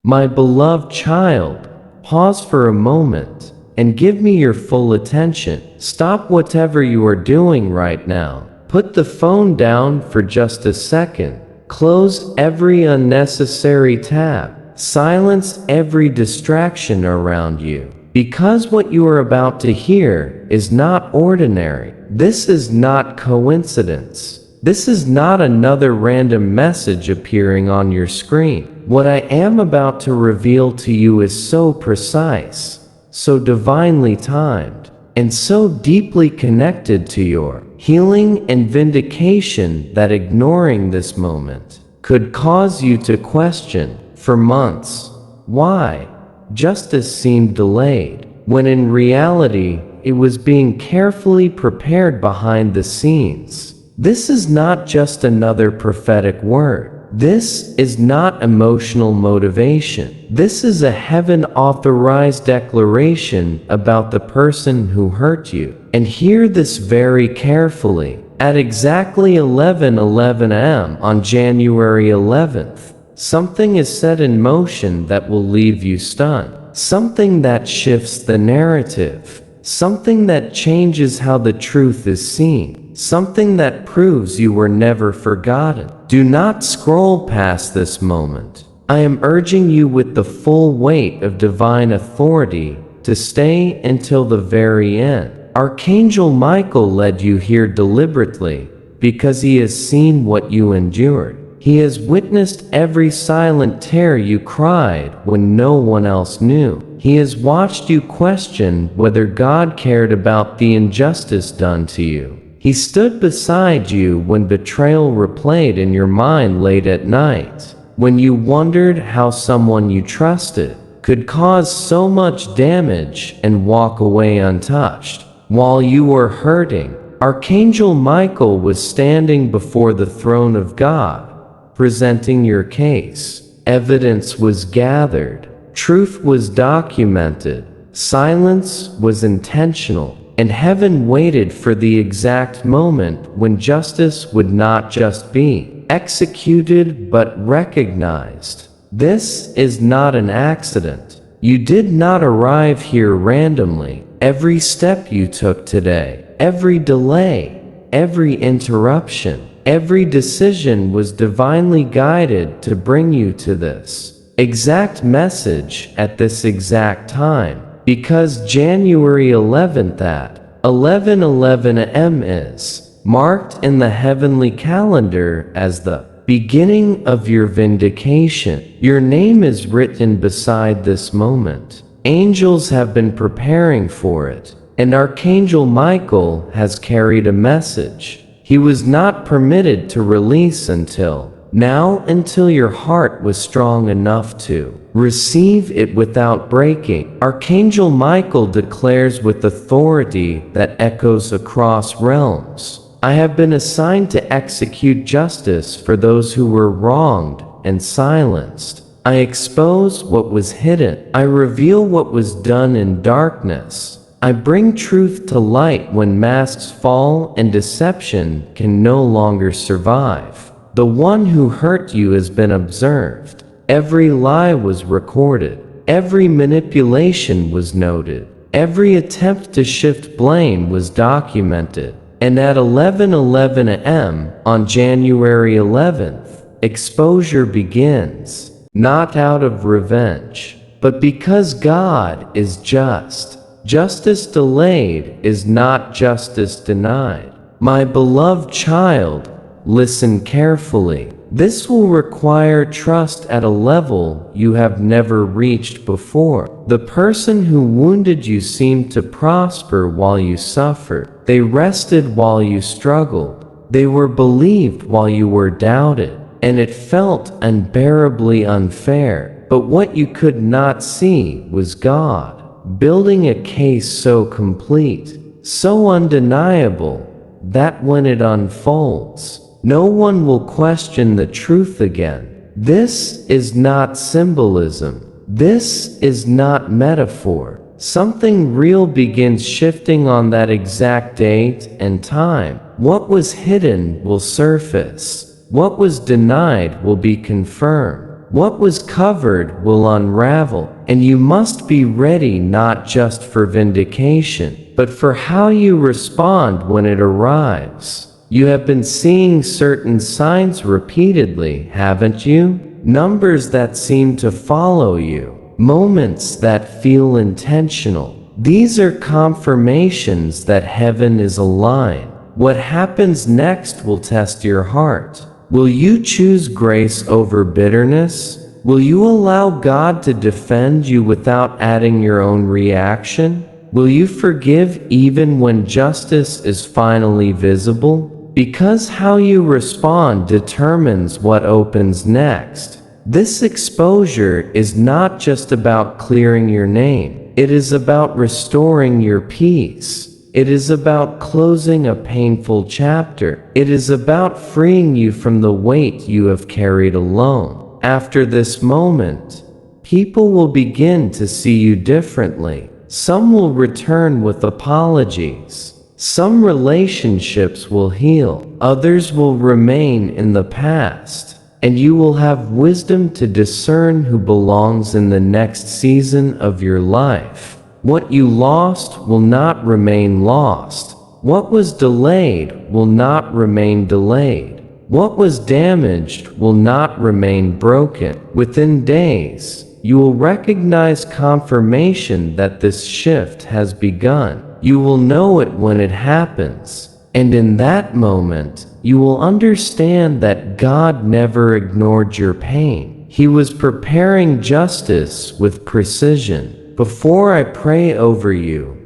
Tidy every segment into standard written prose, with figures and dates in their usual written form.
My beloved child, pause for a moment and give me your full attention. Stop whatever you are doing right now. Put the phone down for just a second. Close every unnecessary tab. Silence every distraction around you. Because what you are about to hear is not ordinary. This is not coincidence. This is not another random message appearing on your screen. What I am about to reveal to you is so precise, so divinely timed, and so deeply connected to your healing and vindication that ignoring this moment could cause you to question for months why justice seemed delayed, when in reality it was being carefully prepared behind the scenes. This is not just another prophetic word. This is not emotional motivation. This is a heaven-authorized declaration about the person who hurt you. And hear this very carefully. At exactly 11:11 a.m. on January 11th, something is set in motion that will leave you stunned. Something that shifts the narrative. Something that changes how the truth is seen. Something that proves you were never forgotten. Do not scroll past this moment. I am urging you with the full weight of divine authority to stay until the very end. Archangel Michael led you here deliberately because he has seen what you endured. He has witnessed every silent tear you cried when no one else knew. He has watched you question whether God cared about the injustice done to you. He stood beside you when betrayal replayed in your mind late at night, when you wondered how someone you trusted could cause so much damage and walk away untouched. While you were hurting, Archangel Michael was standing before the throne of God, presenting your case. Evidence was gathered, truth was documented, silence was intentional, and heaven waited for the exact moment when justice would not just be executed but recognized. This is not an accident. You did not arrive here randomly. Every step you took today, every delay, every interruption, every decision was divinely guided to bring you to this exact message at this exact time. Because January 11th at 11:11 a.m. is marked in the heavenly calendar as the beginning of your vindication. Your name is written beside this moment. Angels have been preparing for it, and Archangel Michael has carried a message he was not permitted to release until now, until your heart was strong enough to receive it without breaking. Archangel Michael declares with authority that echoes across realms, I have been assigned to execute justice for those who were wronged and silenced. I expose what was hidden. I reveal what was done in darkness. I bring truth to light when masks fall and deception can no longer survive. The one who hurt you has been observed. Every lie was recorded. Every manipulation was noted. Every attempt to shift blame was documented. And at 11:11 a.m. on January 11th, exposure begins. Not out of revenge, but because God is just. Justice delayed is not justice denied. My beloved child, listen carefully. This will require trust at a level you have never reached before. The person who wounded you seemed to prosper while you suffered. They rested while you struggled. They were believed while you were doubted. And it felt unbearably unfair. But what you could not see was God, building a case so complete, so undeniable, that when it unfolds, no one will question the truth again. This is not symbolism. This is not metaphor. Something real begins shifting on that exact date and time. What was hidden will surface. What was denied will be confirmed. What was covered will unravel, and you must be ready not just for vindication, but for how you respond when it arrives. You have been seeing certain signs repeatedly, haven't you? Numbers that seem to follow you, moments that feel intentional. These are confirmations that heaven is aligned. What happens next will test your heart. Will you choose grace over bitterness? Will you allow God to defend you without adding your own reaction? Will you forgive even when justice is finally visible? Because how you respond determines what opens next. This exposure is not just about clearing your name. It is about restoring your peace. It is about closing a painful chapter. It is about freeing you from the weight you have carried alone. After this moment, people will begin to see you differently. Some will return with apologies. Some relationships will heal. Others will remain in the past. And you will have wisdom to discern who belongs in the next season of your life. What you lost will not remain lost. What was delayed will not remain delayed. What was damaged will not remain broken. Within days, you will recognize confirmation that this shift has begun. You will know it when it happens. And in that moment, you will understand that God never ignored your pain. He was preparing justice with precision. Before I pray over you,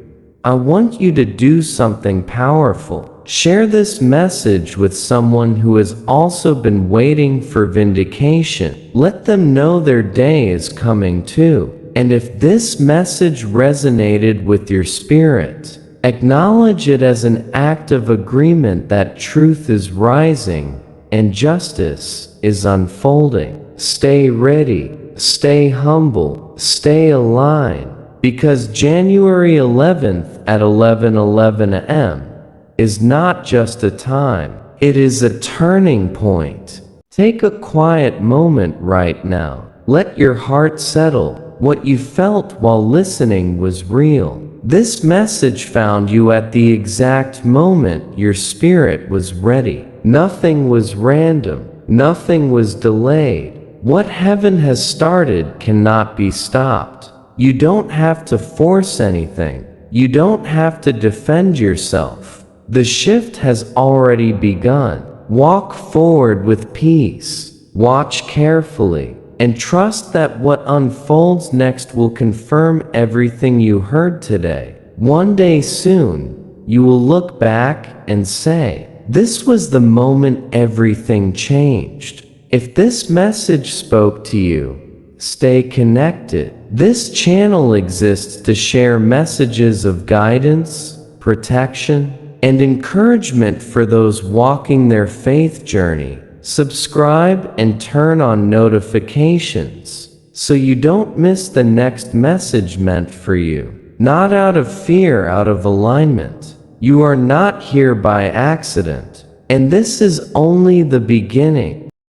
I want you to do something powerful. Share this message with someone who has also been waiting for vindication. Let them know their day is coming too. And if this message resonated with your spirit, acknowledge it as an act of agreement that truth is rising and justice is unfolding. Stay ready, stay humble, stay aligned, because January 11th at 11:11 a.m. is not just a time, it is a turning point. Take a quiet moment right now. Let your heart settle. What you felt while listening was real. This message found you at the exact moment your spirit was ready. Nothing was random. Nothing was delayed. What heaven has started cannot be stopped. You don't have to force anything. You don't have to defend yourself. The shift has already begun. Walk forward with peace. Watch carefully. And trust that what unfolds next will confirm everything you heard today. One day soon, you will look back and say, "This was the moment everything changed." If this message spoke to you, stay connected. This channel exists to share messages of guidance, protection, and encouragement for those walking their faith journey. Subscribe and turn on notifications so you don't miss the next message meant for you. Not out of fear, out of alignment. You are not here by accident. And this is only the beginning.